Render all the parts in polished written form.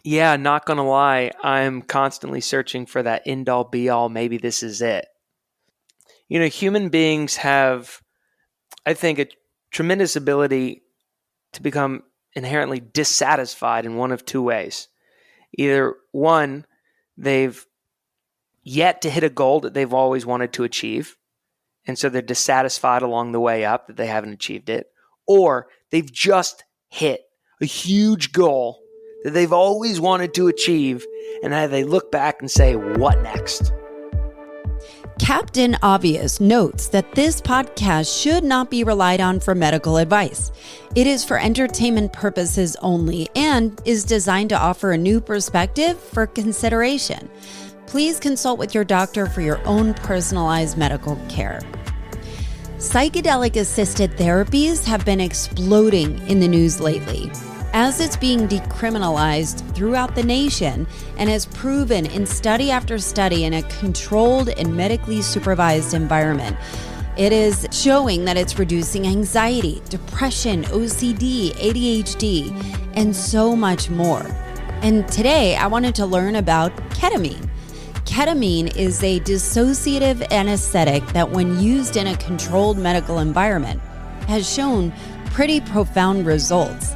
Yeah, not going to lie. I'm constantly searching for that end all be all. Maybe this is it. Human beings have, I think, a tremendous ability to become inherently dissatisfied in one of two ways. Either one, they've yet to hit a goal that they've always wanted to achieve, and so they're dissatisfied along the way up that they haven't achieved it, or they've just hit a huge goal that they've always wanted to achieve, and now they look back and say, what next? Captain Obvious notes that this podcast should not be relied on for medical advice. It is for entertainment purposes only and is designed to offer a new perspective for consideration. Please consult with your doctor for your own personalized medical care. Psychedelic-assisted therapies have been exploding in the news lately, as it's being decriminalized throughout the nation and has proven in study after study in a controlled and medically supervised environment. It is showing that it's reducing anxiety, depression, OCD, ADHD, and so much more. And today I wanted to learn about ketamine. Ketamine is a dissociative anesthetic that, when used in a controlled medical environment, has shown pretty profound results.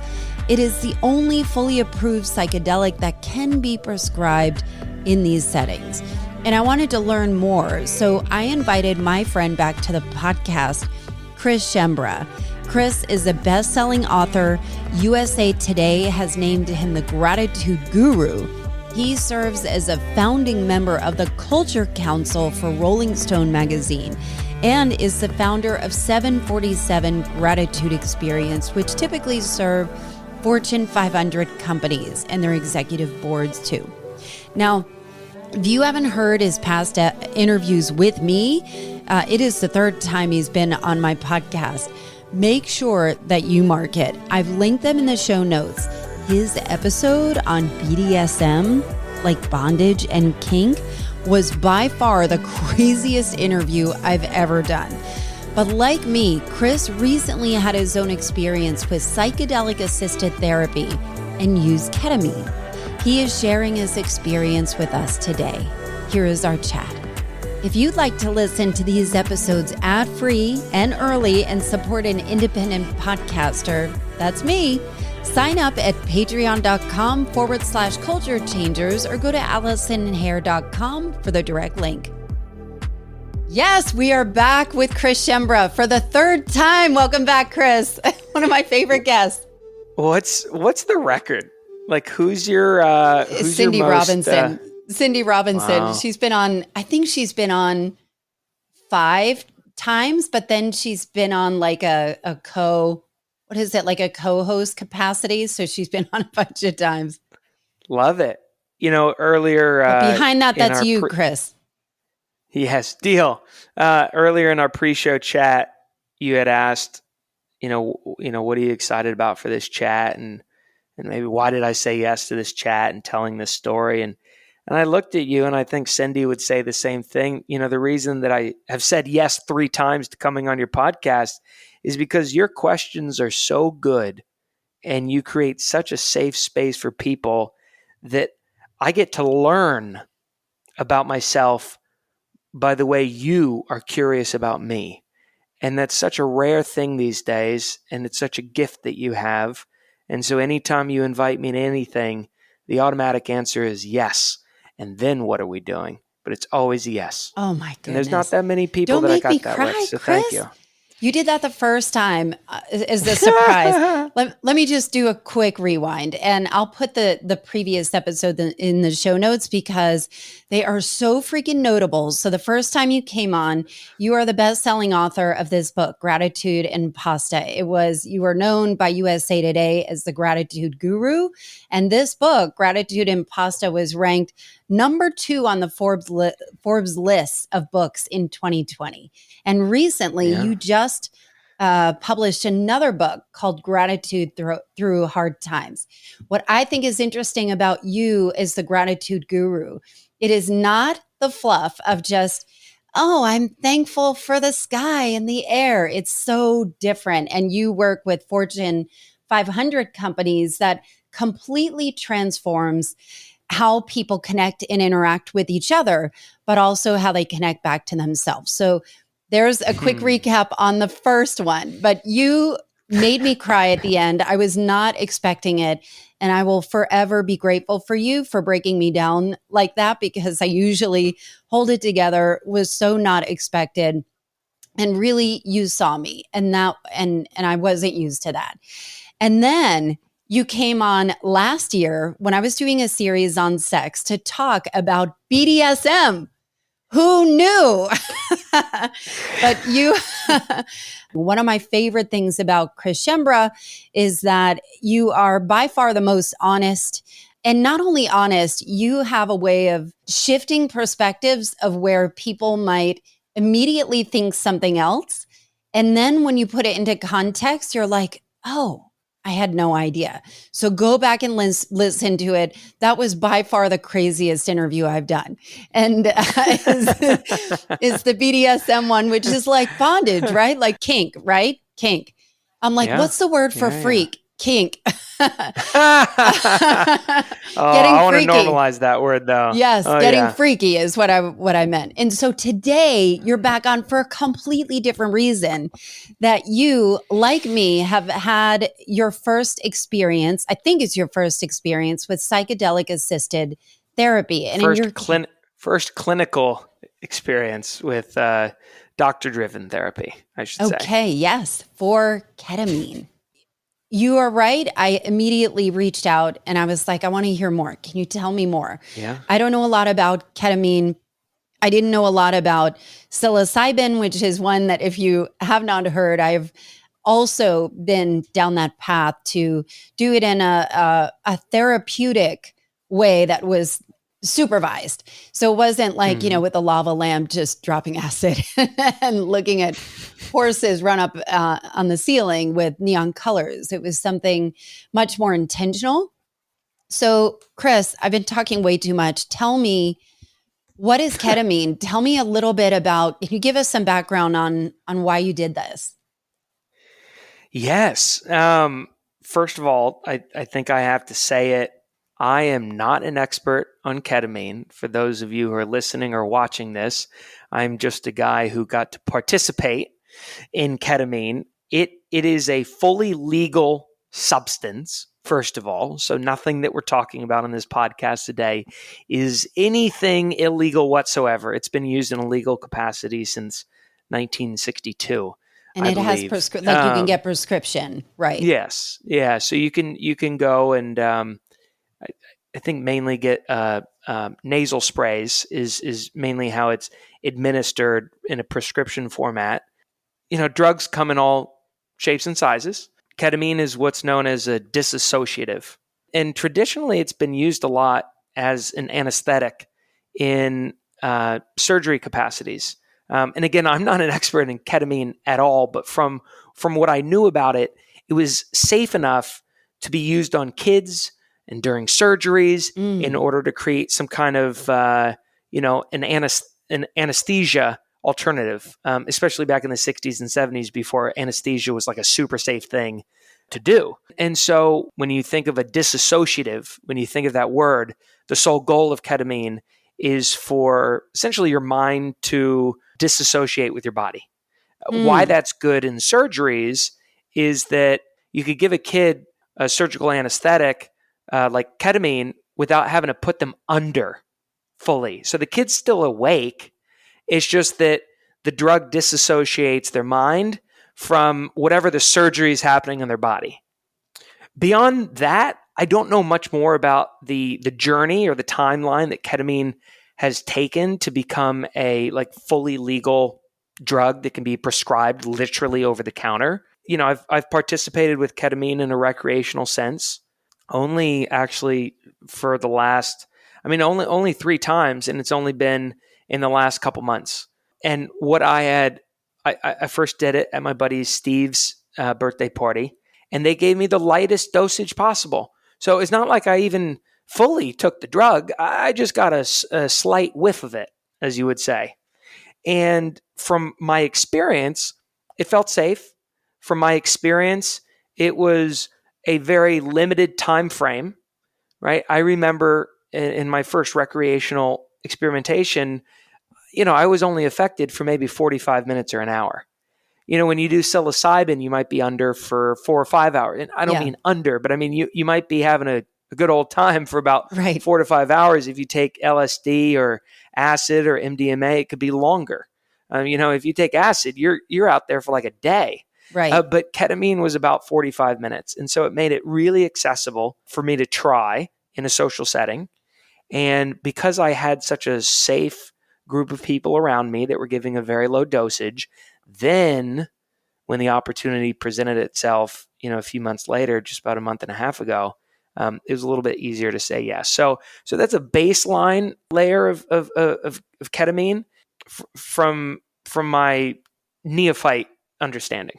It is the only fully approved psychedelic that can be prescribed in these settings. And I wanted to learn more, so I invited my friend back to the podcast, Chris Schembra. Chris is a best-selling author. USA Today has named him the Gratitude Guru. He serves as a founding member of the Culture Council for Rolling Stone magazine and is the founder of 747 Gratitude Experience, which typically serve Fortune 500 companies and their executive boards too. Now, if you haven't heard his past interviews with me, it is the third time he's been on my podcast. Make sure that you mark it. I've linked them in the show notes. His episode on BDSM, like bondage and kink, was by far the craziest interview I've ever done. But like me, Chris recently had his own experience with psychedelic-assisted therapy and used ketamine. He is sharing his experience with us today. Here is our chat. If you'd like to listen to these episodes ad-free and early and support an independent podcaster, that's me, sign up at patreon.com/culture changers or go to AllisonHair.com for the direct link. Yes, we are back with Chris Schembra for the third time. Welcome back, Chris. One of my favorite guests. What's the record? Like, who's your Cindy your most, Robinson. Cindy Robinson. Wow. She's been on, I think she's been on 5 times, but then she's been on like a co-host capacity. So she's been on a bunch of times. Love it. Earlier. But behind that, that's you, Chris. Yes, deal. Earlier in our pre-show chat, you had asked, what are you excited about for this chat, and maybe why did I say yes to this chat and telling this story, and I looked at you, and I think Cindy would say the same thing. The reason that I have said yes 3 times to coming on your podcast is because your questions are so good, and you create such a safe space for people that I get to learn about myself by the way you are curious about me. And that's such a rare thing these days, and it's such a gift that you have. And so anytime you invite me to anything, the automatic answer is yes. And then what are we doing? But it's always a yes. Oh my goodness. And there's not that many people Don't that I make got me that cry, with. So Chris. thank you. You did that the first time as the surprise. Let me just do a quick rewind, and I'll put the previous episode in the show notes because they are so freaking notable. So the first time you came on, you are the best-selling author of this book, Gratitude and Pasta. You were known by USA Today as the Gratitude Guru, and this book, Gratitude and Pasta, was ranked number 2 on the Forbes list of books in 2020. And recently, you just published another book called Gratitude Through Hard Times. What I think is interesting about you as the Gratitude Guru, it is not the fluff of just, oh, I'm thankful for the sky and the air. It's so different. And you work with Fortune 500 companies that completely transforms how people connect and interact with each other, but also how they connect back to themselves. So there's a quick recap on the first one, but you made me cry at the end. I was not expecting it. And I will forever be grateful for you for breaking me down like that, because I usually hold it together, was so not expected. And really, you saw me, and I wasn't used to that. And then you came on last year when I was doing a series on sex to talk about BDSM. Who knew? But you, one of my favorite things about Chris Schembra is that you are by far the most honest. And not only honest, you have a way of shifting perspectives of where people might immediately think something else. And then when you put it into context, you're like, oh, I had no idea. So go back and listen to it. That was by far the craziest interview I've done. And is the BDSM one, which is like bondage, right? Like kink, right? Kink. I'm like, what's the word for freak? Kink. I want to normalize that word though. Yes, getting freaky is what I meant. And so today you're back on for a completely different reason, that you, like me, have had your first experience. I think it's your first experience with psychedelic-assisted therapy. And first clinical experience with doctor-driven therapy, I should say. Okay, yes, for ketamine. You are right. I immediately reached out and I was like, I want to hear more. Can you tell me more? Yeah. I don't know a lot about ketamine. I didn't know a lot about psilocybin, which is one that, if you have not heard, I've also been down that path to do it in a therapeutic way that was supervised. So it wasn't like, with a lava lamp just dropping acid and looking at horses run up on the ceiling with neon colors. It was something much more intentional. So, Chris, I've been talking way too much. Tell me, what is ketamine? Tell me a little bit about, can you give us some background on why you did this? Yes. First of all, I think I have to say it. I am not an expert on ketamine. For those of you who are listening or watching this, I'm just a guy who got to participate in ketamine. It is a fully legal substance, first of all. So nothing that we're talking about on this podcast today is anything illegal whatsoever. It's been used in a legal capacity since 1962. And it has you can get prescription, right? Yes. Yeah. So you can go and I think mainly get nasal sprays is mainly how it's administered in a prescription format. Drugs come in all shapes and sizes. Ketamine is what's known as a dissociative. And traditionally, it's been used a lot as an anesthetic in surgery capacities. And again, I'm not an expert in ketamine at all, but from what I knew about it, it was safe enough to be used on kids and during surgeries in order to create some kind of, an anesthesia alternative, especially back in the 60s and 70s before anesthesia was like a super safe thing to do. And so when you think of a dissociative, when you think of that word, the sole goal of ketamine is for essentially your mind to disassociate with your body. Why that's good in surgeries is that you could give a kid a surgical anesthetic like ketamine without having to put them under fully. So the kid's still awake. It's just that the drug disassociates their mind from whatever the surgery is happening in their body. Beyond that, I don't know much more about the journey or the timeline that ketamine has taken to become a fully legal drug that can be prescribed literally over the counter. I've participated with ketamine in a recreational sense only actually for the last, only 3 times, and it's only been in the last couple months. And what I first did it at my buddy Steve's birthday party, and they gave me the lightest dosage possible. So it's not like I even fully took the drug. I just got a slight whiff of it, as you would say. And from my experience, it felt safe. From my experience, it was a very limited time frame, right? I remember in my first recreational experimentation, I was only affected for maybe 45 minutes or an hour. When you do psilocybin, you might be under for 4 or 5 hours. And I don't mean under, but I mean, you might be having a good old time for about 4 to 5 hours. If you take LSD or acid or MDMA, it could be longer. If you take acid, you're out there for like a day. Right. But ketamine was about 45 minutes. And so it made it really accessible for me to try in a social setting. And because I had such a safe group of people around me that were giving a very low dosage, then when the opportunity presented itself, a few months later, just about a month and a half ago, it was a little bit easier to say yes. So that's a baseline layer of ketamine from my neophyte understanding.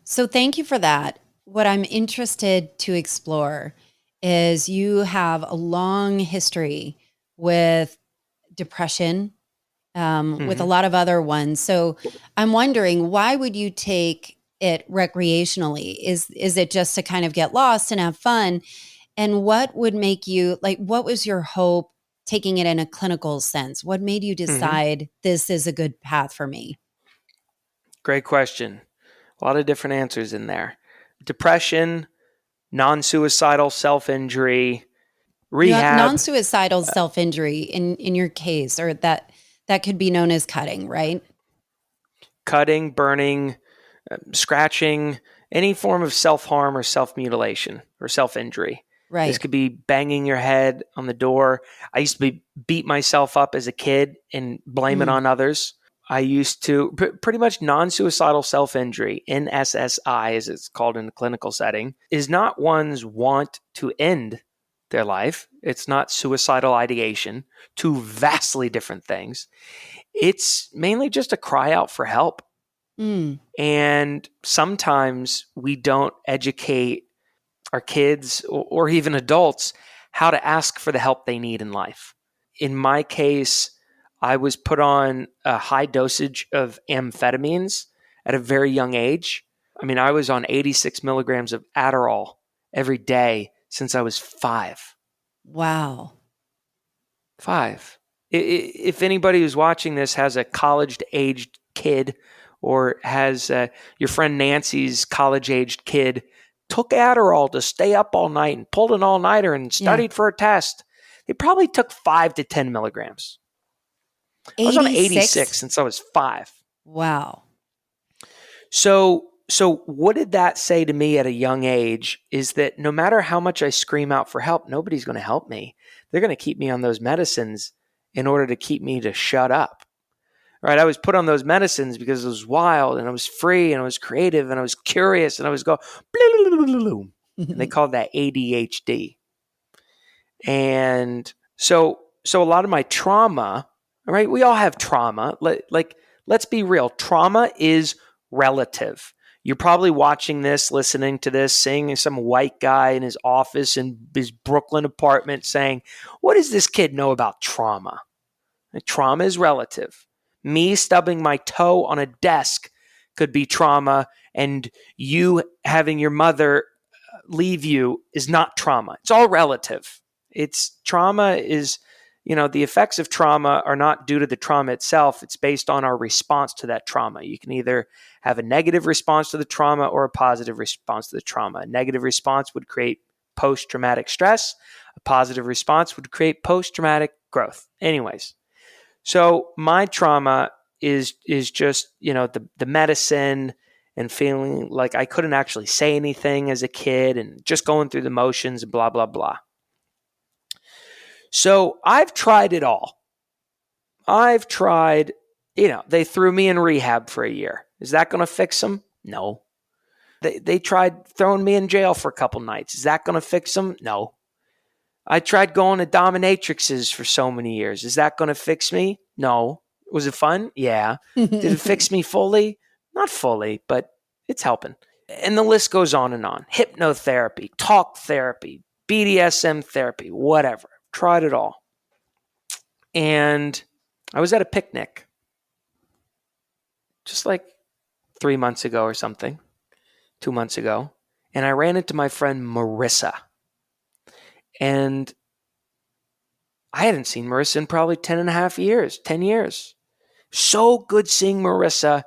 So thank you for that. What I'm interested to explore is you have a long history with depression, with a lot of other ones. So I'm wondering, why would you take it recreationally? Is it just to kind of get lost and have fun? And what would make you, what was your hope taking it in a clinical sense? What made you decide this is a good path for me? Great question. A lot of different answers in there. Depression, non-suicidal self-injury, rehab. Non-suicidal self-injury in your case, or that could be known as cutting, right? Cutting, burning, scratching, any form of self-harm or self-mutilation or self-injury. Right. This could be banging your head on the door. I used to beat myself up as a kid and blame it on others. I used to pretty much non-suicidal self-injury, NSSI as it's called in the clinical setting, is not one's want to end their life. It's not suicidal ideation, two vastly different things. It's mainly just a cry out for help. And sometimes we don't educate our kids or even adults how to ask for the help they need in life. In my case, I was put on a high dosage of amphetamines at a very young age. I mean, I was on 86 milligrams of Adderall every day since I was 5. Wow. 5. If anybody who's watching this has a college-aged kid or has your friend Nancy's college-aged kid, took Adderall to stay up all night and pulled an all-nighter and studied for a test, they probably took 5 to 10 milligrams. 86? I was on 86 since I was 5. Wow. So what did that say to me at a young age is that no matter how much I scream out for help, nobody's going to help me. They're going to keep me on those medicines in order to keep me to shut up. Right? I was put on those medicines because it was wild and I was free and I was creative and I was curious and I was going, and they called that ADHD. And so a lot of my trauma, right? We all have trauma. Let's be real. Trauma is relative. You're probably watching this, listening to this, seeing some white guy in his office in his Brooklyn apartment saying, what does this kid know about trauma? Trauma is relative. Me stubbing my toe on a desk could be trauma, and you having your mother leave you is not trauma. It's all relative. Trauma is, the effects of trauma are not due to the trauma itself. It's based on our response to that trauma. You can either have a negative response to the trauma or a positive response to the trauma. A negative response would create post-traumatic stress. A positive response would create post-traumatic growth. Anyways, so my trauma is just, the medicine and feeling like I couldn't actually say anything as a kid and just going through the motions and blah, blah, blah. So I've tried it all. I've tried, they threw me in rehab for a year. Is that going to fix them? No. They tried throwing me in jail for a couple nights. Is that going to fix them? No. I tried going to dominatrixes for so many years. Is that going to fix me? No. Was it fun? Yeah. Did it fix me fully? Not fully, but it's helping. And the list goes on and on. Hypnotherapy, talk therapy, BDSM therapy, whatever. Tried it all. And I was at a picnic just like 3 months ago or something, 2 months ago. and I ran into my friend Marissa. And I hadn't seen Marissa in probably 10 years. So good seeing Marissa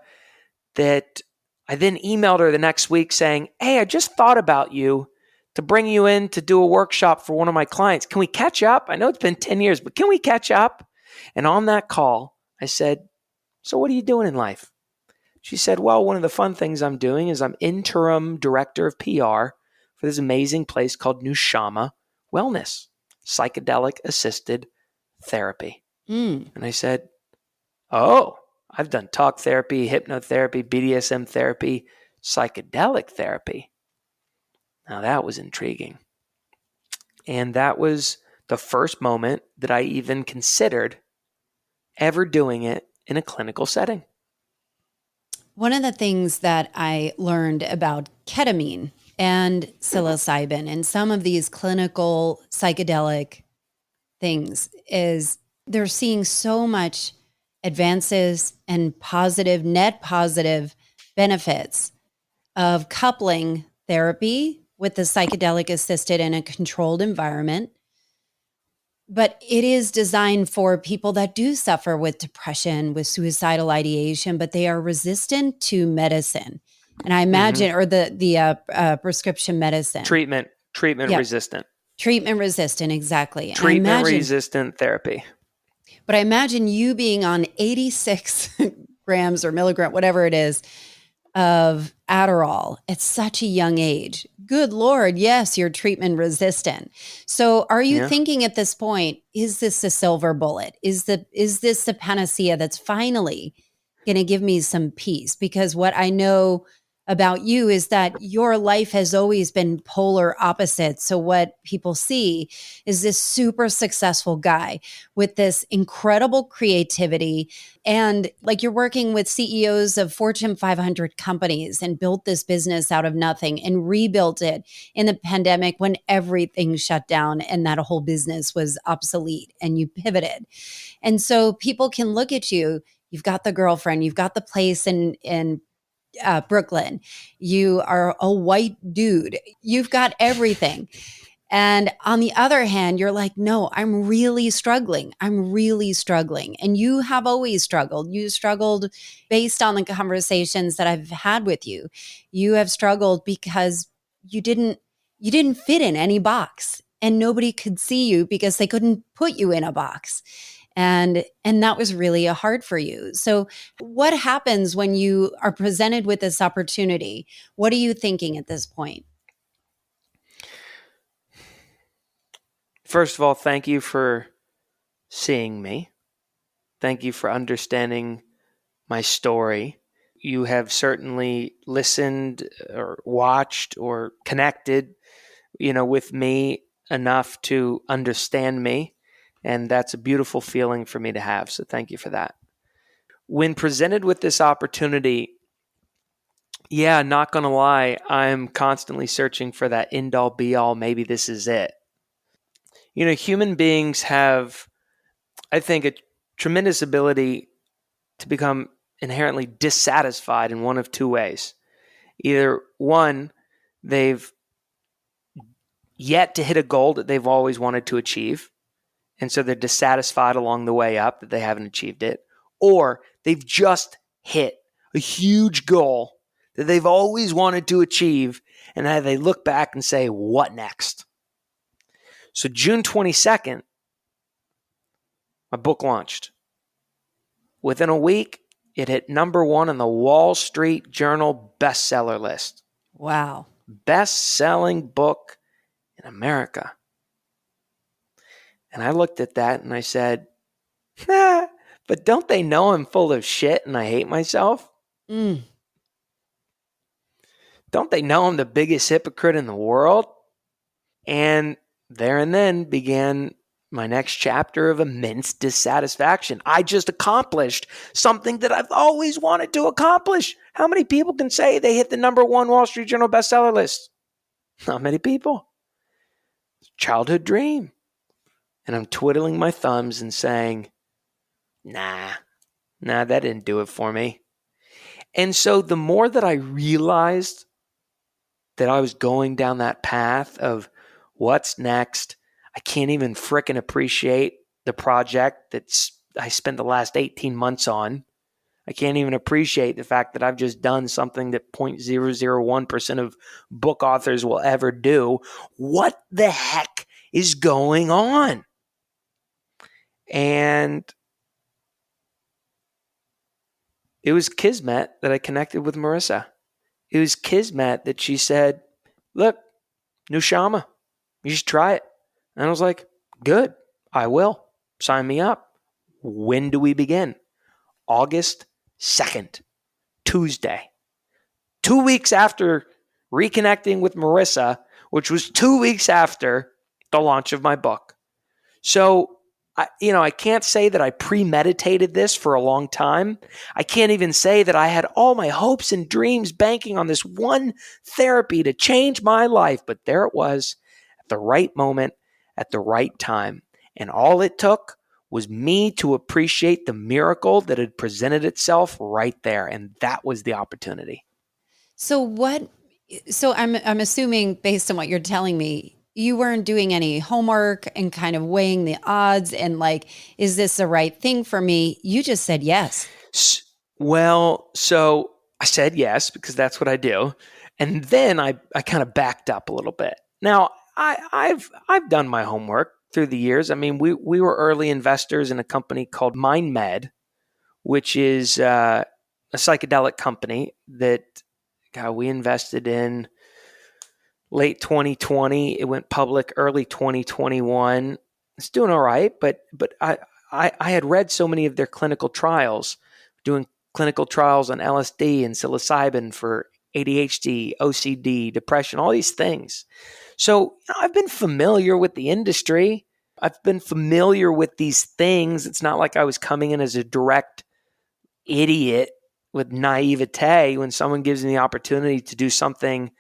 that I then emailed her the next week saying, hey, I just thought about you to bring you in to do a workshop for one of my clients. Can we catch up? I know it's been 10 years, but can we catch up? And on that call, I said, so what are you doing in life? She said, well, one of the fun things I'm doing is I'm interim director of PR for this amazing place called Nushama Wellness, psychedelic-assisted therapy. And I said, oh, I've done talk therapy, hypnotherapy, BDSM therapy, psychedelic therapy. Now that was intriguing. And that was the first moment that I even considered ever doing it in a clinical setting. One of the things that I learned about ketamine and psilocybin and some of these clinical psychedelic things is they're seeing so much advances and positive, net positive benefits of coupling therapy with the psychedelic assisted in a controlled environment. But it is designed for people that do suffer with depression, with suicidal ideation, but they are resistant to medicine. And I imagine, or the prescription medicine. Treatment resistant. Treatment resistant, exactly. Treatment resistant therapy. But I imagine you being on 86 grams or milligram, whatever it is, of Adderall at such a young age. Good Lord, yes, you're treatment resistant. So are you thinking at this point, is this the silver bullet? Is this the panacea that's finally going to give me some peace? Because what I know about you is that your life has always been polar opposites. So what people see is this super successful guy with this incredible creativity. And like you're working with CEOs of Fortune 500 companies and built this business out of nothing and rebuilt it in the pandemic when everything shut down and that whole business was obsolete and you pivoted. And so people can look at you. You've got the girlfriend, you've got the place in Brooklyn. You are a white dude. You've got everything. And on the other hand, you're like, no, I'm really struggling. I'm really struggling. And you have always struggled. You struggled based on the conversations that I've had with you. You have struggled because you didn't fit in any box and nobody could see you because they couldn't put you in a box. And that was really hard for you. So what happens when you are presented with this opportunity? What are you thinking at this point? First of all, thank you for seeing me. Thank you for understanding my story. You have certainly listened or watched or connected, with me enough to understand me. And that's a beautiful feeling for me to have. So thank you for that. When presented with this opportunity, not going to lie, I'm constantly searching for that end all be all. Maybe this is it. Human beings have, I think, a tremendous ability to become inherently dissatisfied in one of two ways. Either one, they've yet to hit a goal that they've always wanted to achieve, and so they're dissatisfied along the way up that they haven't achieved it. Or they've just hit a huge goal that they've always wanted to achieve, and now they look back and say, what next? So June 22nd, my book launched. Within a week, it hit number 1 on the Wall Street Journal bestseller list. Wow. Best-selling book in America. And I looked at that and I said, but don't they know I'm full of shit and I hate myself? Don't they know I'm the biggest hypocrite in the world? And there and then began my next chapter of immense dissatisfaction. I just accomplished something that I've always wanted to accomplish. How many people can say they hit the number 1 Wall Street Journal bestseller list? Not many people. Childhood dream. And I'm twiddling my thumbs and saying, nah, that didn't do it for me. And so the more that I realized that I was going down that path of what's next. I can't even frickin' appreciate the project I spent the last 18 months on. I can't even appreciate the fact that I've just done something that 0.001% of book authors will ever do. What the heck is going on? And it was kismet that I connected with Marissa. It was kismet that she said, look, Nushama, you should try it. And I was like, good, I will. Sign me up. When do we begin? August 2nd, Tuesday. 2 weeks after reconnecting with Marissa, which was 2 weeks after the launch of my book. So, I can't say that I premeditated this for a long time. I can't even say that I had all my hopes and dreams banking on this one therapy to change my life. But there it was at the right moment, at the right time. And all it took was me to appreciate the miracle that had presented itself right there. And that was the opportunity. So I'm assuming based on what you're telling me, you weren't doing any homework and kind of weighing the odds and like, is this the right thing for me? You just said yes. Well, so I said yes, because that's what I do. And then I kind of backed up a little bit. Now, I've done my homework through the years. I mean, we were early investors in a company called MindMed, which is a psychedelic company that we invested in late 2020. It went public early 2021. It's doing all right, but I had read so many of their clinical trials, doing clinical trials on LSD and psilocybin for ADHD, OCD, depression, all these things. So I've been familiar with the industry. I've been familiar with these things. It's not like I was coming in as a direct idiot with naivete when someone gives me the opportunity to do something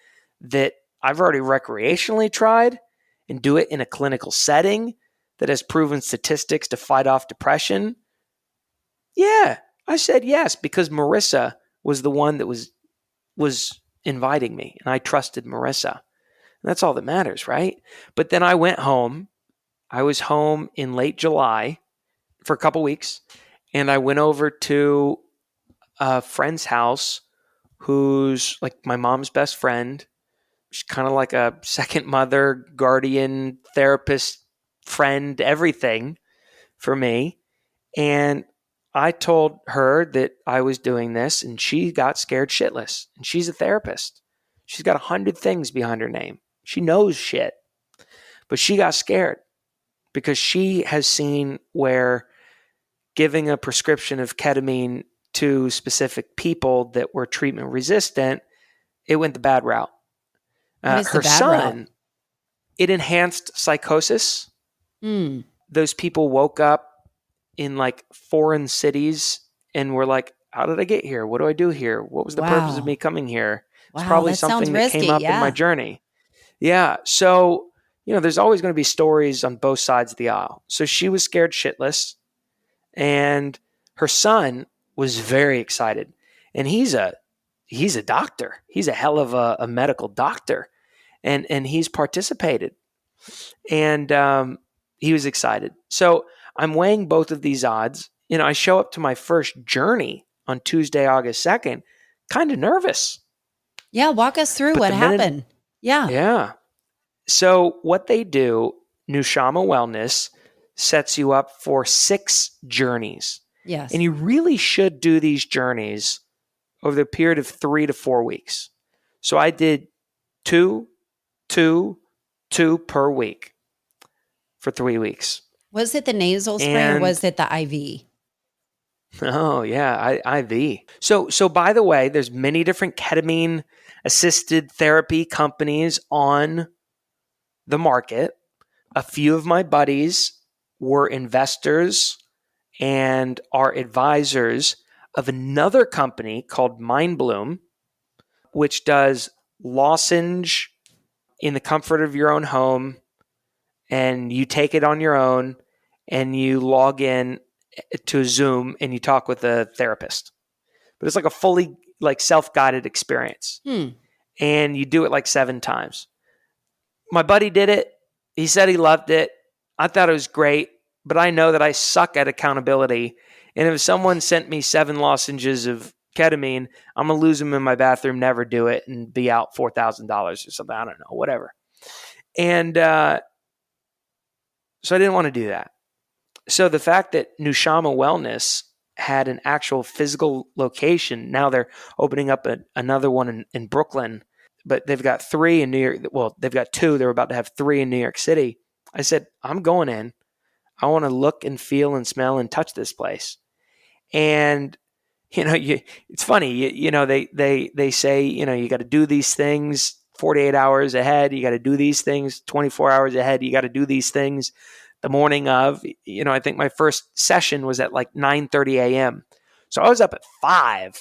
that I've already recreationally tried and do it in a clinical setting that has proven statistics to fight off depression. Yeah, I said yes because Marissa was the one that was inviting me, and I trusted Marissa. And that's all that matters, right? But then I went home. I was home in late July for a couple weeks, and I went over to a friend's house who's like my mom's best friend. She's kind of like a second mother, guardian, therapist, friend, everything for me. And I told her that I was doing this, and she got scared shitless. And she's a therapist. She's got 100 things behind her name. She knows shit. But she got scared because she has seen where giving a prescription of ketamine to specific people that were treatment resistant, it went the bad route. Her son, it enhanced psychosis. Those people woke up in like foreign cities and were like, how did I get here? What do I do here? What was the purpose of me coming here? It's probably something that came up in my journey. Yeah. So, there's always going to be stories on both sides of the aisle. So she was scared shitless, and her son was very excited. And he's a doctor. He's a hell of a medical doctor. And he's participated. And he was excited. So I'm weighing both of these odds. I show up to my first journey on Tuesday, August 2nd, kind of nervous. Yeah, walk us through what happened. Yeah. So what they do, Nushama Wellness sets you up for 6 journeys. Yes. And you really should do these journeys over the period of 3 to 4 weeks. So I did 2 per week for 3 weeks. Was it the nasal spray or was it the IV? Oh, yeah, IV. So by the way, there's many different ketamine-assisted therapy companies on the market. A few of my buddies were investors and are advisors of another company called MindBloom, which does lozenge in the comfort of your own home, and you take it on your own and you log in to Zoom and you talk with a therapist. But it's like a fully self-guided experience. and you do it like 7 times. My buddy did it. He said he loved it. I thought it was great, but I know that I suck at accountability. And if someone sent me 7 lozenges of ketamine, I'm going to lose them in my bathroom, never do it, and be out $4,000 or something. I don't know, whatever. And so I didn't want to do that. So the fact that Nushama Wellness had an actual physical location, now they're opening up another one in Brooklyn, but they've got 3 in New York. Well, they've got 2. They're about to have 3 in New York City. I said, I'm going in. I want to look and feel and smell and touch this place. And, it's funny, they say, you got to do these things 48 hours ahead. You got to do these things 24 hours ahead. You got to do these things the morning of. I think my first session was at like 9:30 a.m. So I was up at 5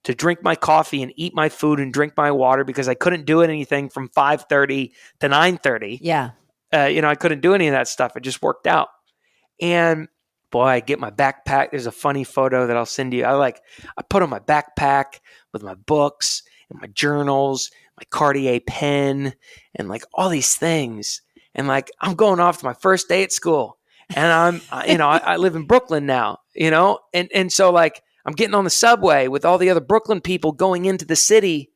to drink my coffee and eat my food and drink my water because I couldn't do anything from 5:30 to 9:30. Yeah. I couldn't do any of that stuff. It just worked out. And boy, I get my backpack. There's a funny photo that I'll send you. I put on my backpack with my books and my journals, my Cartier pen, and like all these things. And like, I'm going off to my first day at school, and I live in Brooklyn now, and so like, I'm getting on the subway with all the other Brooklyn people going into the city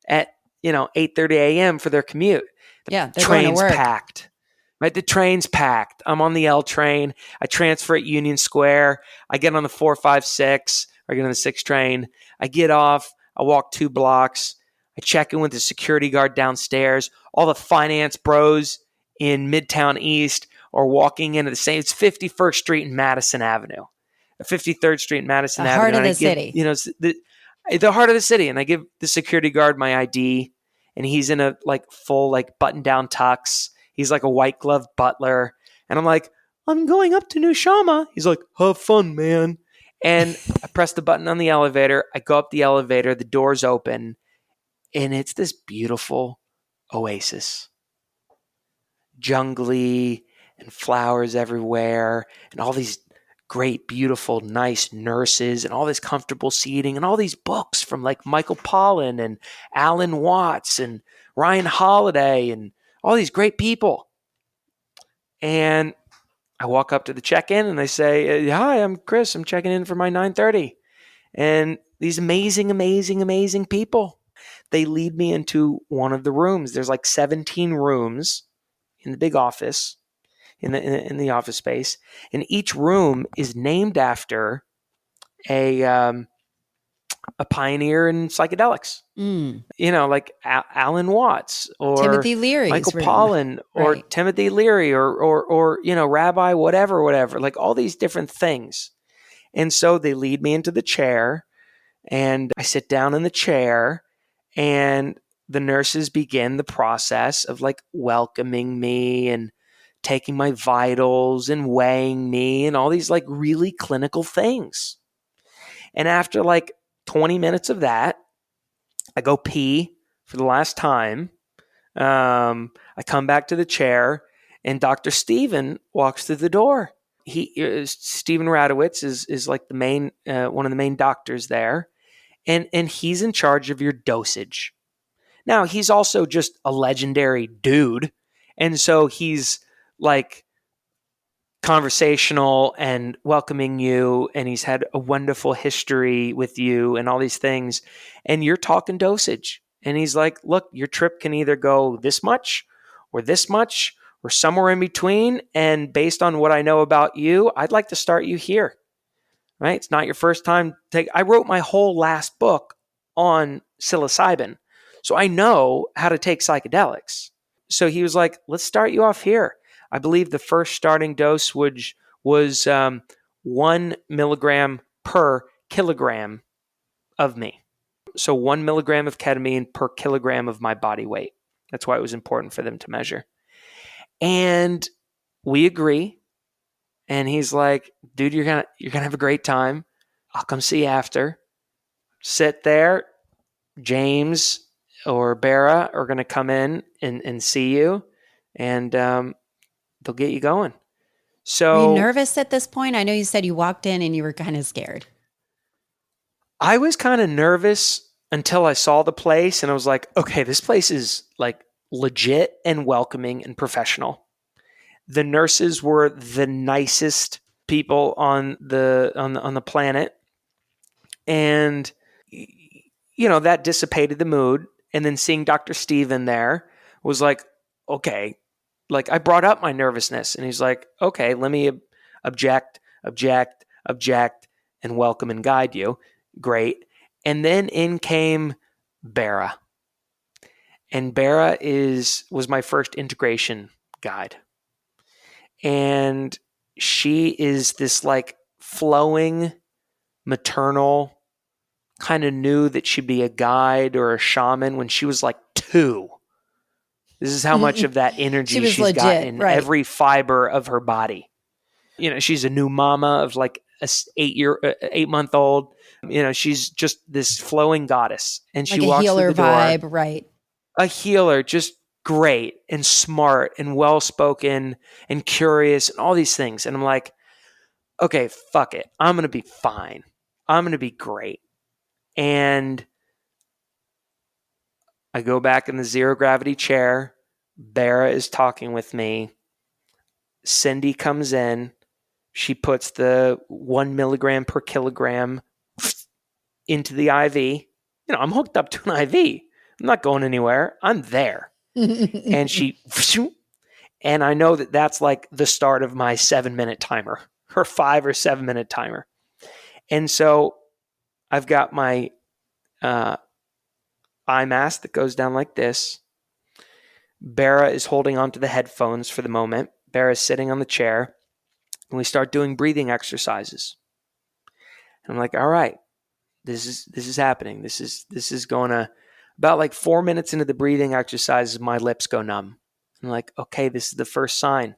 at, 8:30 a.m. for their commute. The train's packed. Right, the train's packed. I'm on the L train. I transfer at Union Square. I get on the 456, or I get on the 6 train. I get off. I walk 2 blocks. I check in with the security guard downstairs. All the finance bros in Midtown East are walking into the same. It's 51st Street and Madison Avenue, 53rd Street and Madison Avenue. The heart of the city. The heart of the city. And I give the security guard my ID, and he's in a like full like button down tux. He's like a white glove butler. And I'm like, I'm going up to Nushama. He's like, have fun, man. And I press the button on the elevator. I go up the elevator. The doors open. And it's this beautiful oasis. Jungly and flowers everywhere. And all these great, beautiful, nice nurses. And all this comfortable seating. And all these books from like Michael Pollan and Alan Watts and Ryan Holiday and all these great people. And I walk up to the check-in and I say, hi, I'm Chris. I'm checking in for my 9:30. And these amazing, amazing, amazing people, they lead me into one of the rooms. There's like 17 rooms in the big office, in the office space. And each room is named after a pioneer in psychedelics. Like Alan Watts or Timothy Leary's Michael room. Pollan or Right. Timothy Leary or Rabbi whatever, like all these different things. And so they lead me into the chair, and I sit down in the chair, and the nurses begin the process of like welcoming me and taking my vitals and weighing me and all these like really clinical things. And after like 20 minutes of that, I go pee for the last time. I come back to the chair, and Dr. Steven walks through the door. Steven Radowitz is like the main one of the main doctors there, and he's in charge of your dosage. Now, he's also just a legendary dude, and so he's like conversational and welcoming you, and he's had a wonderful history with you and all these things, and you're talking dosage, and he's like, look, your trip can either go this much or somewhere in between, and based on what I know about you, I'd like to start you here. Right? It's not your first time. I wrote my whole last book on psilocybin, so I know how to take psychedelics. So he was like, let's start you off here. I believe the first starting dose was 1 milligram per kilogram of me. So 1 milligram of ketamine per kilogram of my body weight. That's why it was important for them to measure. And we agree. And he's like, dude, you're gonna have a great time. I'll come see you after. Sit there. James or Bara are going to come in and see you. And they'll get you going. So, were you nervous at this point? I know you said you walked in and you were kind of scared. I was kind of nervous until I saw the place and I was like, okay, this place is like legit and welcoming and professional. The nurses were the nicest people on the planet. And that dissipated the mood. And then seeing Dr. Steve in there was like, okay, like I brought up my nervousness, and he's like, okay, let me object, and welcome and guide you. Great. And then in came Bara. And Bara was my first integration guide. And she is this like flowing, maternal, kind of knew that she'd be a guide or a shaman when she was like 2. This is how much of that energy she's legit, got in every fiber of her body. She's a new mama of like a 8-month-old. She's just this flowing goddess, and she walks through the door. Like a healer vibe, right? A healer, just great and smart and well-spoken and curious and all these things. And I'm like, okay, fuck it. I'm going to be fine. I'm going to be great. And I go back in the zero gravity chair. Bara is talking with me. Cindy comes in. She puts the 1 milligram per kilogram into the IV. I'm hooked up to an IV. I'm not going anywhere. I'm there. And and I know that that's like the start of my 7-minute timer, or 5 or 7-minute timer. And so I've got my eye mask that goes down like this. Bara is holding onto the headphones for the moment. Bara is sitting on the chair, and we start doing breathing exercises. And I'm like, all right, this is happening. This is going to, about like 4 minutes into the breathing exercises, my lips go numb. I'm like, okay, this is the first sign.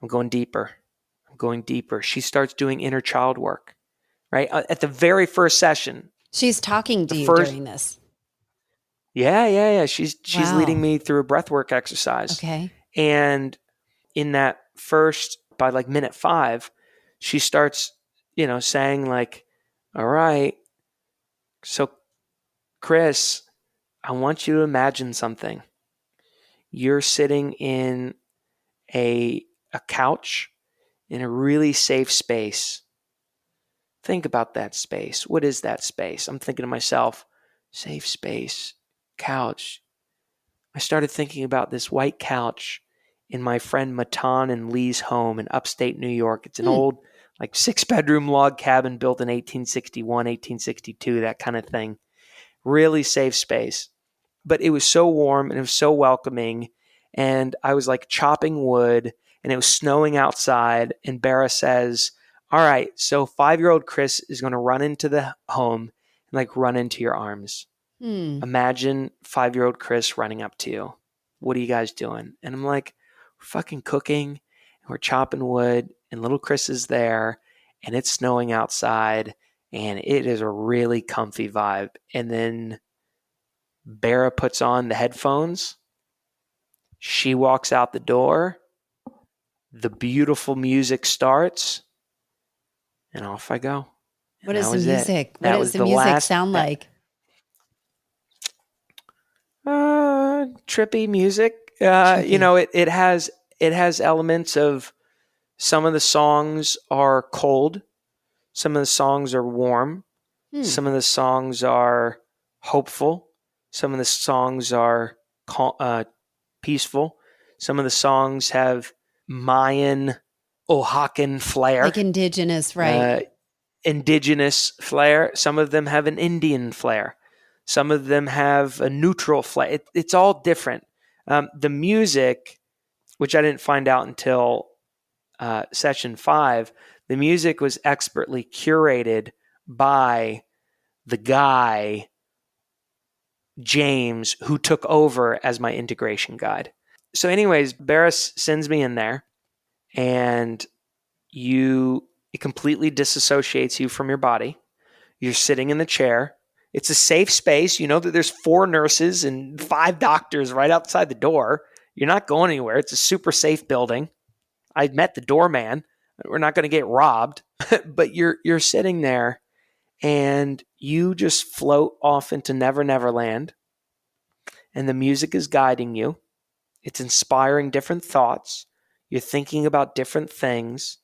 I'm going deeper. She starts doing inner child work, right? At the very first session. She's talking to you during this. Yeah. She's leading me through a breathwork exercise. Okay. And in that first, by like minute 5, she starts, saying like, all right, so Chris, I want you to imagine something. You're sitting in a couch in a really safe space. Think about that space. What is that space? I'm thinking to myself, safe space, couch. I started thinking about this white couch in my friend Matan and Lee's home in upstate New York. It's an old, like 6-bedroom log cabin built in 1861, 1862, that kind of thing. Really safe space. But it was so warm and it was so welcoming. And I was like chopping wood, and it was snowing outside. And Bara says, all right, so 5-year-old Chris is going to run into the home and like run into your arms. Imagine 5-year-old Chris running up to you. What are you guys doing? And I'm like, we're fucking cooking and we're chopping wood, and little Chris is there, and it's snowing outside, and it is a really comfy vibe. And then Bara puts on the headphones. She walks out the door. The beautiful music starts. And off I go. What does the music? What does the music sound like? Trippy music. It has elements of, some of the songs are cold, some of the songs are warm, some of the songs are hopeful, some of the songs are peaceful, some of the songs have Mayan, Oaxacan flair. Like indigenous, right? Indigenous flair. Some of them have an Indian flair. Some of them have a neutral flair. It's all different. The music, which I didn't find out until session 5, the music was expertly curated by the guy, James, who took over as my integration guide. So anyways, Barris sends me in there, and it completely disassociates you from your body. You're sitting in the chair. It's a safe space. You know that there's 4 nurses and 5 doctors right outside the door. You're not going anywhere. It's a super safe building. I met the doorman. We're not going to get robbed. But you're sitting there, and you just float off into Never Never Land, and the music is guiding you. It's inspiring different thoughts. You're thinking about different things.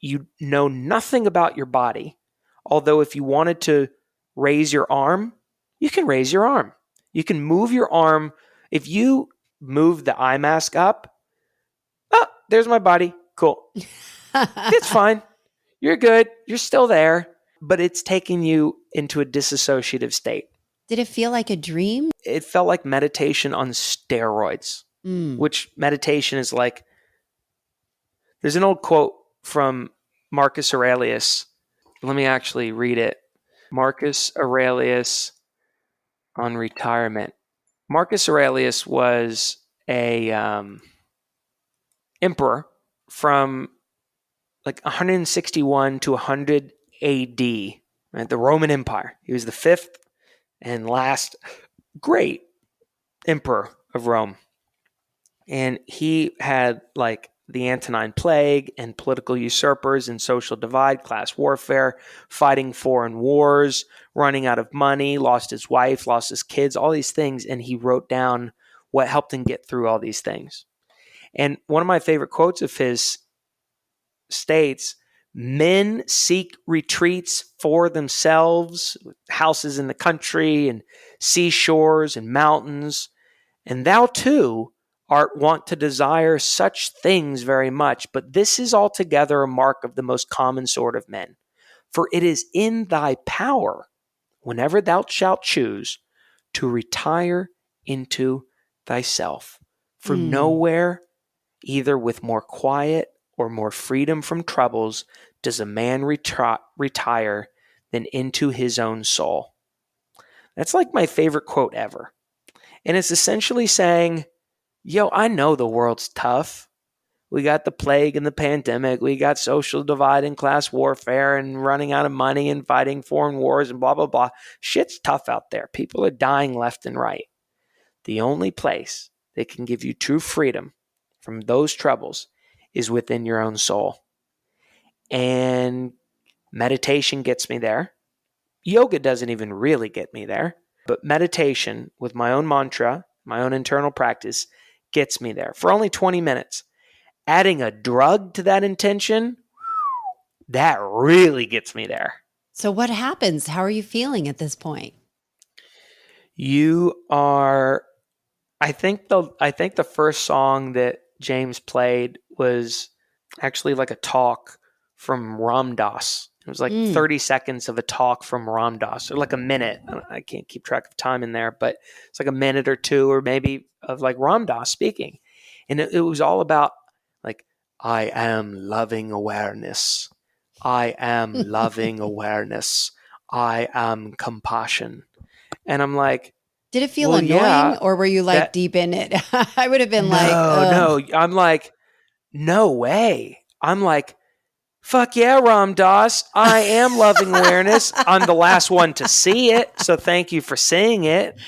You know nothing about your body. Although if you wanted to raise your arm, you can raise your arm. You can move your arm. If you move the eye mask up, oh, there's my body. Cool. It's fine. You're good. You're still there. But it's taking you into a disassociative state. Did it feel like a dream? It felt like meditation on steroids, which meditation is like. There's an old quote from Marcus Aurelius. Let me actually read it. Marcus Aurelius on retirement. Marcus Aurelius was a emperor from like 161 to 100 AD, right? The Roman Empire. He was the fifth and last great emperor of Rome. And he had like the Antonine Plague and political usurpers and social divide, class warfare, fighting foreign wars, running out of money, lost his wife, lost his kids, all these things. And he wrote down what helped him get through all these things. And one of my favorite quotes of his states, men seek retreats for themselves, houses in the country and seashores and mountains. And thou too art wont to desire such things very much, but this is altogether a mark of the most common sort of men. For it is in thy power, whenever thou shalt choose, to retire into thyself. For nowhere, either with more quiet or more freedom from troubles, does a man retire than into his own soul. That's like my favorite quote ever. And it's essentially saying, yo, I know the world's tough. We got the plague and the pandemic. We got social divide and class warfare and running out of money and fighting foreign wars and blah, blah, blah. Shit's tough out there. People are dying left and right. The only place that can give you true freedom from those troubles is within your own soul. And meditation gets me there. Yoga doesn't even really get me there. But meditation with my own mantra, my own internal practice, gets me there for only 20 minutes. Adding a drug to that intention, that really gets me there. So what happens? How are you feeling at this point? You are, I think the first song that James played was actually like a talk from Ram Dass. It was like 30 seconds of a talk from Ram Dass, or like a minute. I can't keep track of time in there, but it's like a minute or two, or maybe of like Ram Dass speaking. And it was all about like, I am loving awareness. I am loving awareness. I am compassion. And I'm like, did it feel annoying, or were you like deep in it? I would have been no. I'm like, no way. I'm like, fuck yeah, Ram Dass. I am loving awareness. I'm the last one to see it, so thank you for saying it.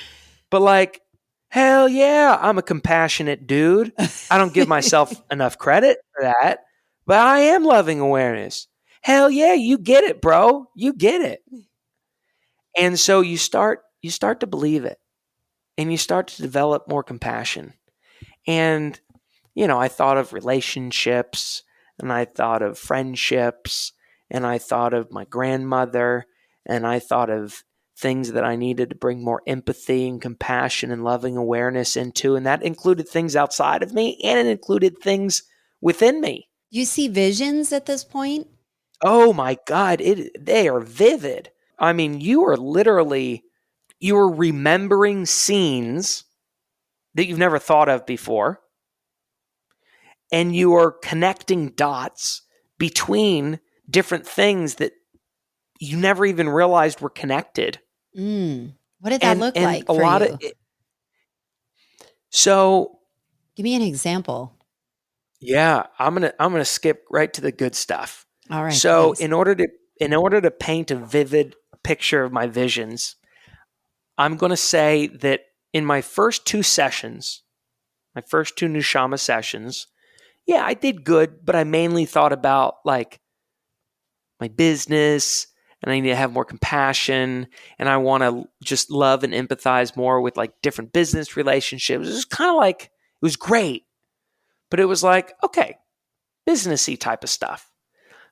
But like, hell yeah, I'm a compassionate dude. I don't give myself enough credit for that, but I am loving awareness. Hell yeah, you get it, bro. You get it. And so you start to believe it, and you start to develop more compassion. And, you know, I thought of relationships, and I thought of friendships, and I thought of my grandmother, and I thought of things that I needed to bring more empathy and compassion and loving awareness into. And that included things outside of me, and it included things within me. You see visions at this point? Oh my God, they are vivid. I mean, you are remembering scenes that you've never thought of before. And you are connecting dots between different things that you never even realized were connected. What did that look like for you? So, give me an example. Yeah, I'm gonna skip right to the good stuff. All right. So, thanks. in order to paint a vivid picture of my visions, I'm going to say that in my first two Nishama sessions, yeah, I did good, but I mainly thought about like my business and I need to have more compassion, and I want to just love and empathize more with like different business relationships. It was kind of like, it was great, but it was like, okay, businessy type of stuff.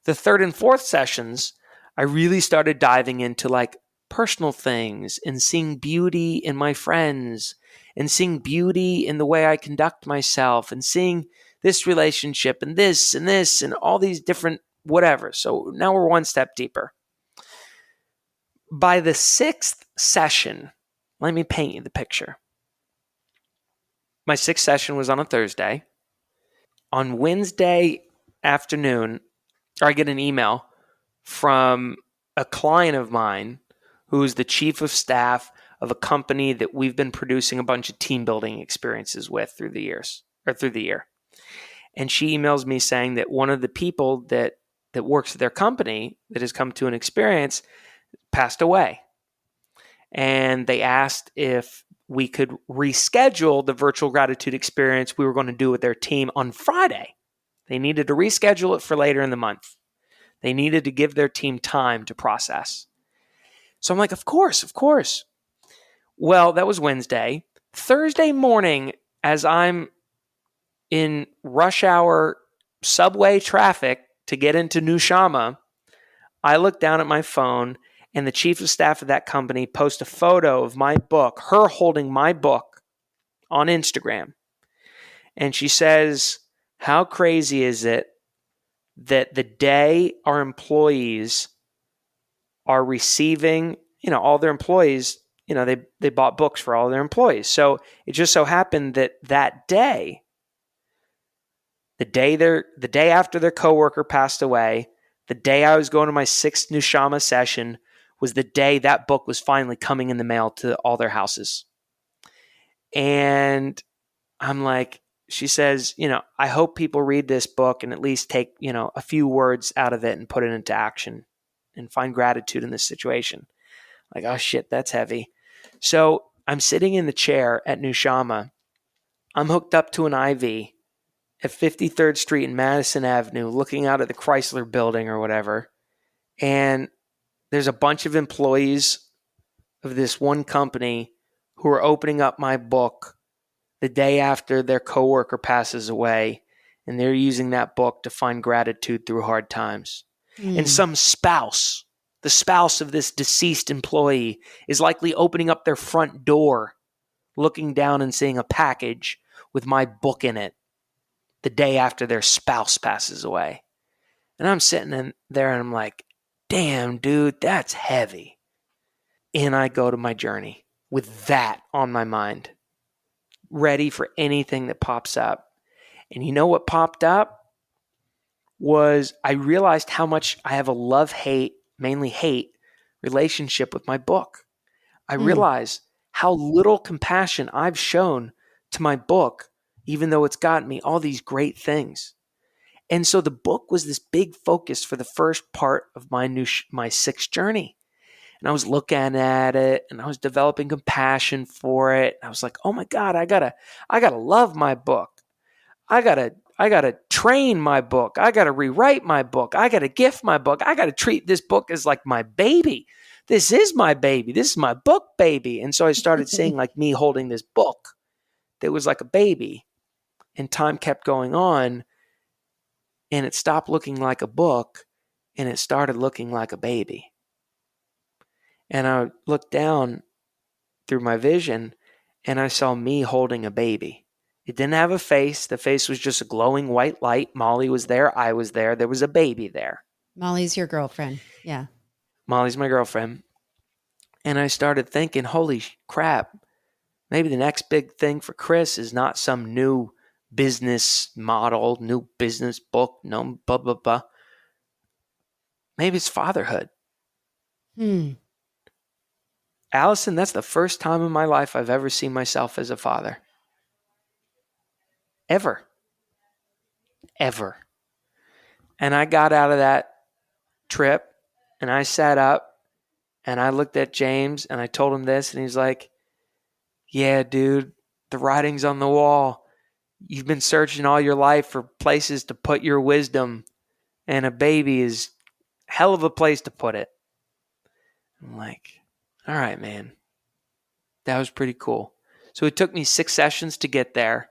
The third and fourth sessions, I really started diving into like personal things and seeing beauty in my friends and seeing beauty in the way I conduct myself and seeing this relationship and this and all these different whatever. So now we're one step deeper. By the sixth session, let me paint you the picture. My sixth session was on a Thursday. On Wednesday afternoon, I get an email from a client of mine who is the chief of staff of a company that we've been producing a bunch of team building experiences with through the year. And she emails me saying that one of the people that works at their company that has come to an experience passed away. And they asked if we could reschedule the virtual gratitude experience we were going to do with their team on Friday. They needed to reschedule it for later in the month. They needed to give their team time to process. So I'm like, of course. Well, that was Wednesday. Thursday morning, as I'm in rush hour subway traffic to get into New Shama, I look down at my phone and the chief of staff of that company posts a photo of my book, her holding my book on Instagram. And she says, how crazy is it that the day our employees are receiving, all their employees, they bought books for all their employees. So it just so happened that day, the day after their coworker passed away, the day I was going to my sixth New Shama session was the day that book was finally coming in the mail to all their houses. And I'm like, she says, I hope people read this book and at least take, a few words out of it and put it into action and find gratitude in this situation. Like, oh shit, that's heavy. So I'm sitting in the chair at New Shama. I'm hooked up to an IV at 53rd Street and Madison Avenue, looking out at the Chrysler building or whatever. And there's a bunch of employees of this one company who are opening up my book the day after their coworker passes away, and they're using that book to find gratitude through hard times. And some spouse, the spouse of this deceased employee, is likely opening up their front door, looking down and seeing a package with my book in it the day after their spouse passes away. And I'm sitting in there and I'm like, damn, dude, that's heavy. And I go to my journey with that on my mind, ready for anything that pops up. And you know what popped up was I realized how much I have a love-hate, mainly hate, relationship with my book. I realized how little compassion I've shown to my book, even though it's gotten me all these great things. And so the book was this big focus for the first part of my sixth journey. And I was looking at it and I was developing compassion for it. I was like, oh my God, I gotta love my book. I gotta train my book. I gotta rewrite my book. I gotta gift my book. I gotta treat this book as like my baby. This is my baby. This is my book baby. And so I started seeing like me holding this book that was like a baby. And time kept going on and it stopped looking like a book and it started looking like a baby. And I looked down through my vision and I saw me holding a baby. It didn't have a face. The face was just a glowing white light. Molly was there. I was there. There was a baby there. Molly's your girlfriend. Yeah. Molly's my girlfriend. And I started thinking, holy crap, maybe the next big thing for Chris is not some new business model, new business book, no blah, blah, blah. Maybe it's fatherhood. Allison, that's the first time in my life I've ever seen myself as a father. Ever. And I got out of that trip and I sat up and I looked at James and I told him this and he's like, yeah, dude, the writing's on the wall. You've been searching all your life for places to put your wisdom and a baby is a hell of a place to put it. I'm like, all right, man, that was pretty cool. So it took me 6 sessions to get there.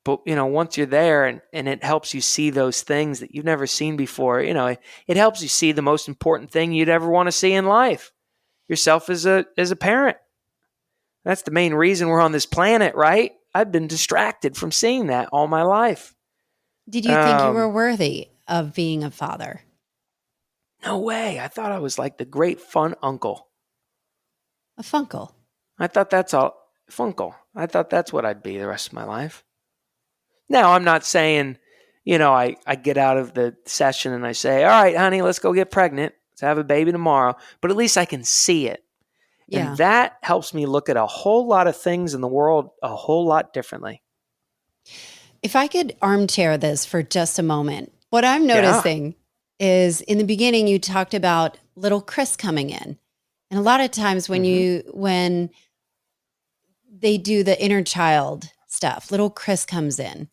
But, once you're there and it helps you see those things that you've never seen before, it helps you see the most important thing you'd ever want to see in life, yourself as a parent. That's the main reason we're on this planet, right? I've been distracted from seeing that all my life. Did you think you were worthy of being a father? No way. I thought I was like the great fun uncle. A funkle. I thought that's all. Funkle. I thought that's what I'd be the rest of my life. Now, I'm not saying, I get out of the session and I say, all right, honey, let's go get pregnant. Let's have a baby tomorrow. But at least I can see it. Yeah. And that helps me look at a whole lot of things in the world a whole lot differently. If I could armchair this for just a moment, what I'm noticing is in the beginning, you talked about little Chris coming in. And a lot of times when when they do the inner child stuff, little Chris comes in.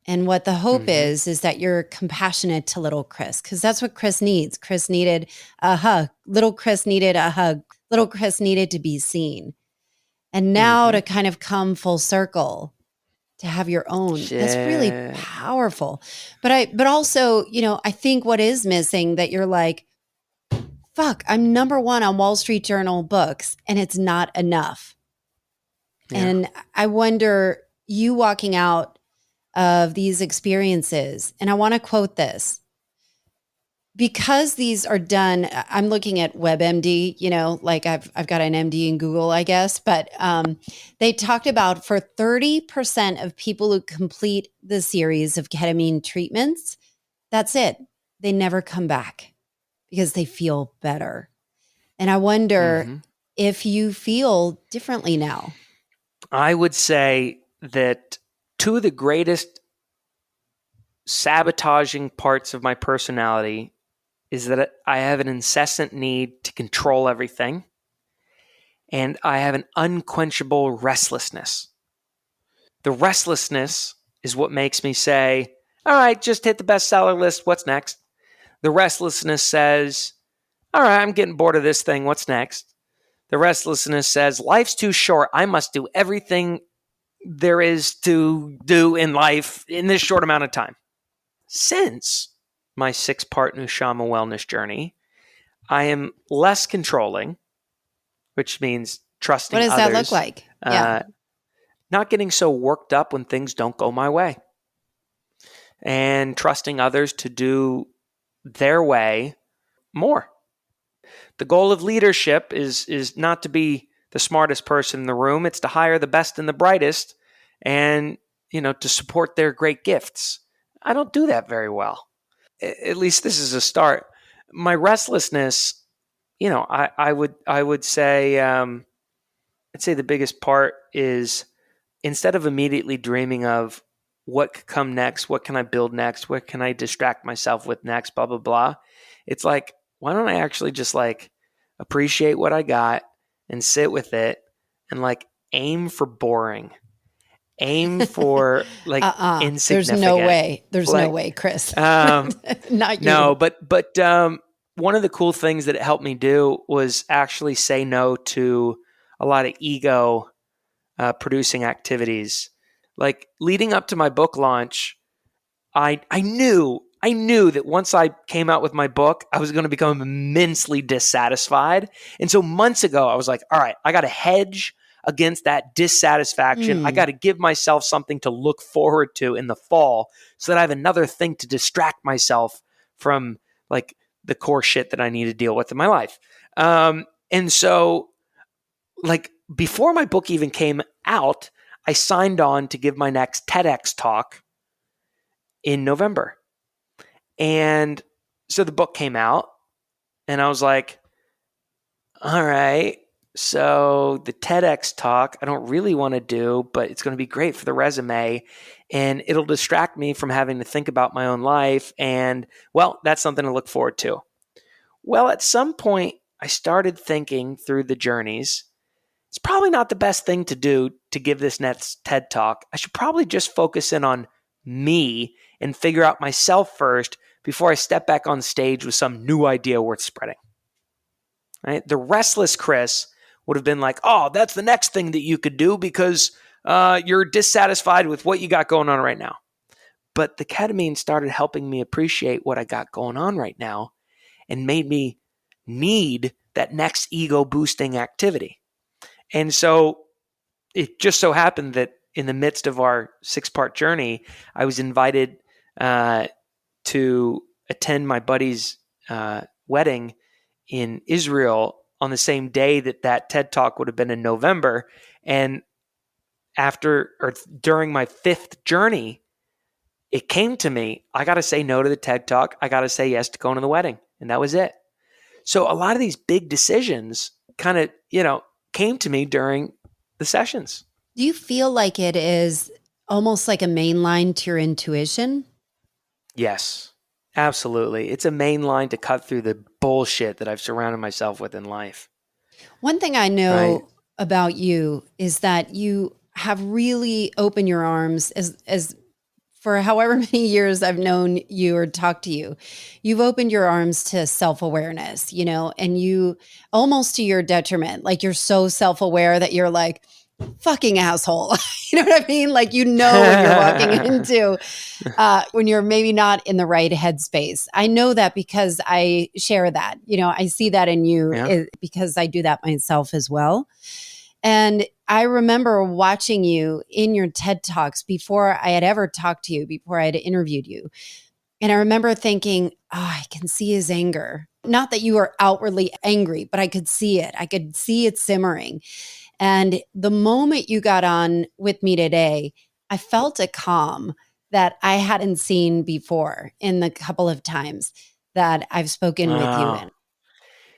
And what the hope is that you're compassionate to little Chris, because that's what Chris needs. Chris needed a hug. Little Chris needed a hug. Little Chris needed to be seen. And now to kind of come full circle, to have your own, that's really powerful. But also, I think what is missing that you're like, fuck, I'm number 1 on Wall Street Journal books and it's not enough. Yeah. And I wonder, you walking out of these experiences, and I want to quote this, because these are done, I'm looking at WebMD, like I've got an MD in Google, I guess, but they talked about for 30% of people who complete the series of ketamine treatments, that's it. They never come back because they feel better. And I wonder if you feel differently now. I would say that 2 of the greatest sabotaging parts of my personality is that I have an incessant need to control everything, and I have an unquenchable restlessness. The restlessness is what makes me say, all right, just hit the bestseller list. What's next? The restlessness says, all right, I'm getting bored of this thing. What's next? The restlessness says, life's too short. I must do everything there is to do in life in this short amount of time. Since my 6-part Nushama wellness journey, I am less controlling, which means trusting others. What does that look like? Not getting so worked up when things don't go my way, and trusting others to do their way more. The goal of leadership is not to be the smartest person in the room. It's to hire the best and the brightest and, to support their great gifts. I don't do that very well. At least this is a start. My restlessness, I would say, I'd say the biggest part is, instead of immediately dreaming of what could come next, what can I build next, what can I distract myself with next, blah, blah, blah. It's like, why don't I actually just appreciate what I got and sit with it and aim for boring. Aim for insignificant. There's no way. There's no way, Chris. Not you. No, but one of the cool things that it helped me do was actually say no to a lot of ego producing activities. Like leading up to my book launch, I knew that once I came out with my book, I was going to become immensely dissatisfied. And so months ago, I was like, all right, I got to hedge against that dissatisfaction. I got to give myself something to look forward to in the fall so that I have another thing to distract myself from the core shit that I need to deal with in my life. And so before my book even came out, I signed on to give my next TEDx talk in November. And so the book came out and I was like, all right, so the TEDx talk, I don't really want to do, but it's going to be great for the resume and it'll distract me from having to think about my own life. And well, that's something to look forward to. Well, at some point I started thinking through the journeys, it's probably not the best thing to do to give this next TED talk. I should probably just focus in on me and figure out myself first before I step back on stage with some new idea worth spreading. right? The restless Chris would have been like, oh, that's the next thing that you could do because you're dissatisfied with what you got going on right now. But the ketamine started helping me appreciate what I got going on right now and made me need that next ego boosting activity. And so it just so happened that in the midst of our 6-part journey, I was invited to attend my buddy's wedding in Israel on the same day that TED Talk would have been in November. And during my 5th journey, it came to me, I got to say no to the TED Talk. I got to say yes to going to the wedding. And that was it. So a lot of these big decisions kind of, came to me during the sessions. Do you feel like it is almost like a main line to your intuition? Yes, absolutely. It's a main line to cut through the bullshit that I've surrounded myself with in life. One thing I know about you is that you have really opened your arms as for however many years I've known you or talked to you, you've opened your arms to self-awareness, and you almost to your detriment, like you're so self-aware that you're like, fucking asshole. You know what I mean? Like, what you're walking into when you're maybe not in the right headspace. I know that because I share that, I see that in you because I do that myself as well. And I remember watching you in your TED Talks before I had ever talked to you, before I had interviewed you. And I remember thinking, I can see his anger. Not that you were outwardly angry, but I could see it. I could see it simmering. And the moment you got on with me today, I felt a calm that I hadn't seen before in the couple of times that I've spoken with you in.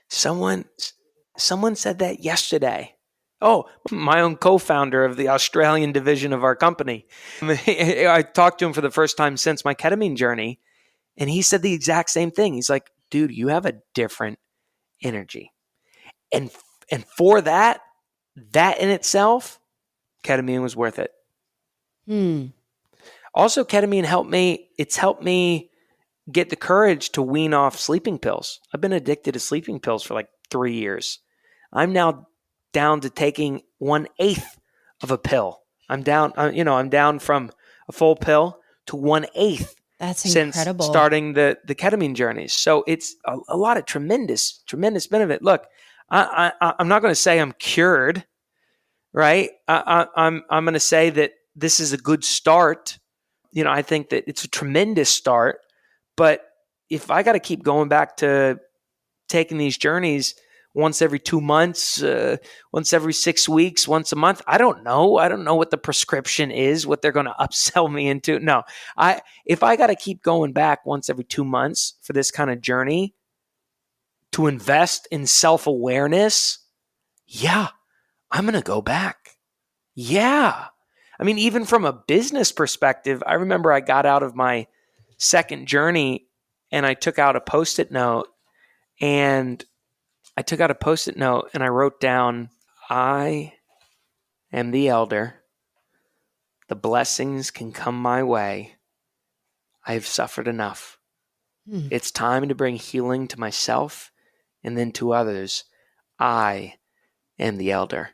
Someone said that yesterday. Oh, my own co-founder of the Australian division of our company. I talked to him for the first time since my ketamine journey, and he said the exact same thing. He's like, dude, you have a different energy. And for that in itself, ketamine was worth it. Also, ketamine helped me get the courage to wean off sleeping pills. I've been addicted to sleeping pills for like 3 years. I'm now down to taking 1/8 of a pill. I'm down from a full pill to 1/8. That's Since incredible. starting the ketamine journeys. So it's a lot of tremendous benefit. Look, I'm not going to say I'm cured, right? I'm going to say that this is a good start. I think that it's a tremendous start. But if I got to keep going back to taking these journeys once every 2 months, once every 6 weeks, once a month, I don't know. I don't know what the prescription is, what they're going to upsell me into. No, if I got to keep going back once every 2 months for this kind of journey to invest in self-awareness, yeah, I'm going to go back. Yeah. I mean, even from a business perspective, I remember I got out of my second journey and I took out a Post-it note and I wrote down, I am the elder. The blessings can come my way. I have suffered enough. It's time to bring healing to myself and then to others. I am the elder.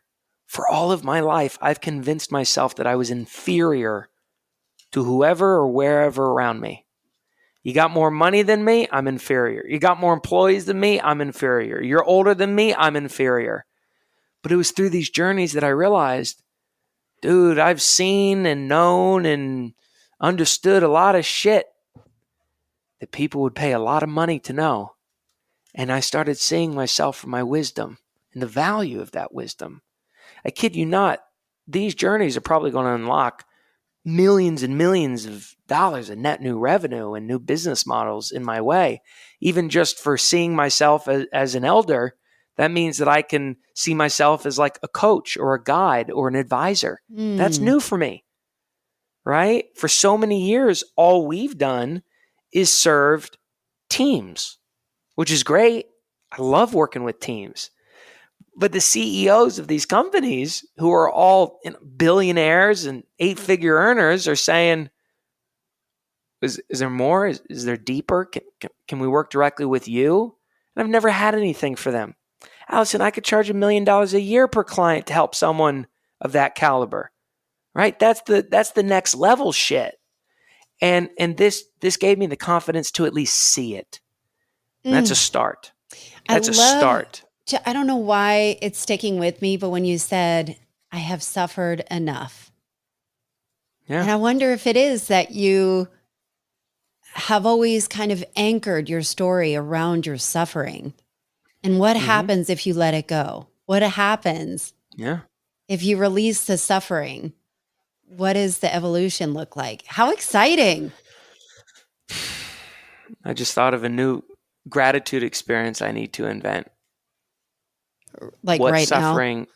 For all of my life, I've convinced myself that I was inferior to whoever or wherever around me. You got more money than me, I'm inferior. You got more employees than me, I'm inferior. You're older than me, I'm inferior. But it was through these journeys that I realized, dude, I've seen and known and understood a lot of shit that people would pay a lot of money to know. And I started seeing myself for my wisdom and the value of that wisdom. I kid you not, these journeys are probably going to unlock millions and millions of dollars in net new revenue and new business models in my way. Even just for seeing myself as an elder, that means that I can see myself as like a coach or a guide or an advisor. That's new for me, right? For so many years, all we've done is served teams, which is great. I love working with teams. But the CEOs of these companies who are all billionaires and 8-figure earners are saying, is there more? Is there deeper? Can we work directly with you? And I've never had anything for them. Allison, I could charge $1 million a year per client to help someone of that caliber, right? That's the next level shit. And this gave me the confidence to at least see it. And that's a start. That's a start. I don't know why it's sticking with me, but when you said, I have suffered enough. Yeah. And I wonder if it is that you have always kind of anchored your story around your suffering. And what happens if you let it go? What happens if you release the suffering? What does the evolution look like? How exciting. I just thought of a new gratitude experience I need to invent. Like what right suffering,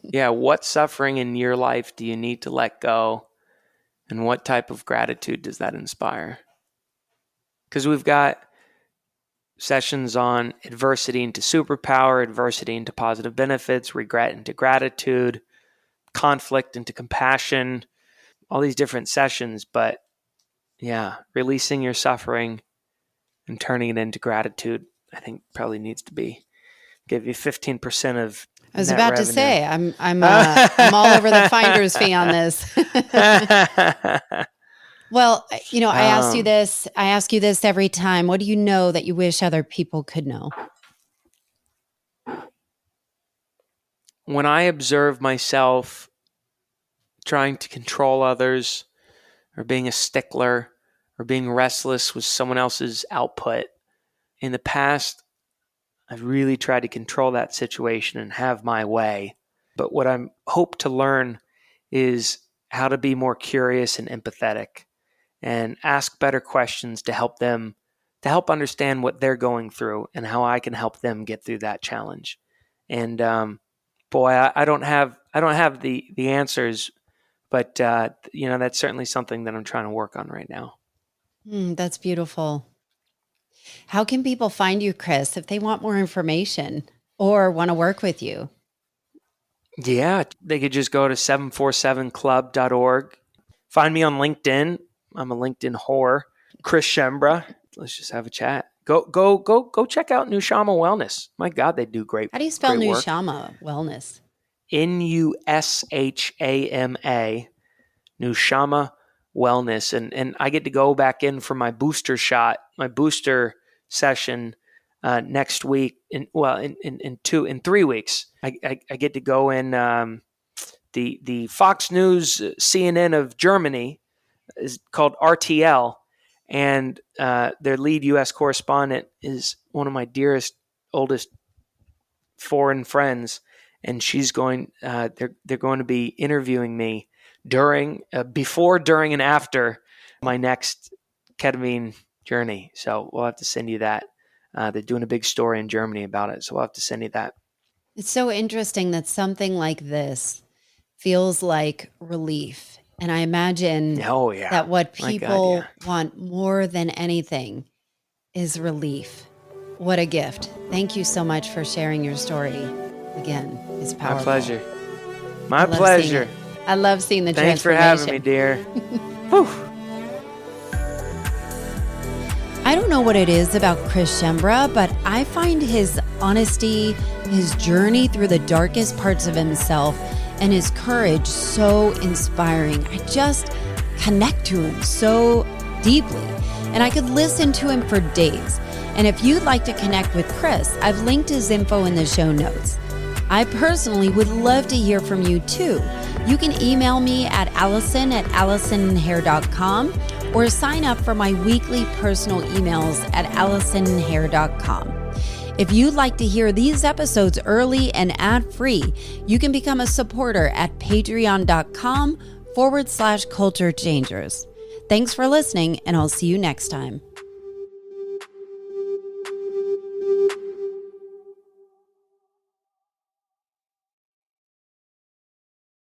now? What suffering in your life do you need to let go? And what type of gratitude does that inspire? Because we've got sessions on adversity into superpower, adversity into positive benefits, regret into gratitude, conflict into compassion, all these different sessions. But yeah, releasing your suffering and turning it into gratitude, I think probably needs to be give you 15% of I was net about revenue. to say, I'm all over the finder's fee on this. Well, I ask you this every time. What do you know that you wish other people could know? When I observe myself trying to control others or being a stickler or being restless with someone else's output, in the past, I've really tried to control that situation and have my way. But what I hope to learn is how to be more curious and empathetic and ask better questions to help understand what they're going through and how I can help them get through that challenge. And I don't have the answers, but that's certainly something that I'm trying to work on right now. That's beautiful. How can people find you, Chris, if they want more information or want to work with you? Yeah, they could just go to 747club.org. Find me on LinkedIn. I'm a LinkedIn whore. Chris Schembra. Let's just have a chat. Go check out Nushama Wellness. My God, they do great. How do you spell great work. Nushama Wellness? Nushama. Nushama Wellness. And I get to go back in for my booster shot, my booster session next week. In 3 weeks. I get to go in the Fox News CNN of Germany is called RTL, and their lead U.S. correspondent is one of my dearest, oldest foreign friends, and she's going. They're going to be interviewing me before, during, and after my next ketamine journey. So we'll have to send you that. They're doing a big story in Germany about it, so we'll have to send you that. It's so interesting that something like this feels like relief. And I imagine that what people want more than anything is relief. What a gift. Thank you so much for sharing your story. Again, it's powerful. My pleasure. My pleasure. I love seeing the Thanks transformation. for having me, dear. Whew. I don't know what it is about Chris Schembra, but I find his honesty, his journey through the darkest parts of himself, and his courage so inspiring. I just connect to him so deeply, and I could listen to him for days. And if you'd like to connect with Chris, I've linked his info in the show notes. I personally would love to hear from you too. You can email me at allison@allisonhair.com or sign up for my weekly personal emails at allisonhair.com. If you'd like to hear these episodes early and ad-free, you can become a supporter at patreon.com/culture changers. Thanks for listening, and I'll see you next time.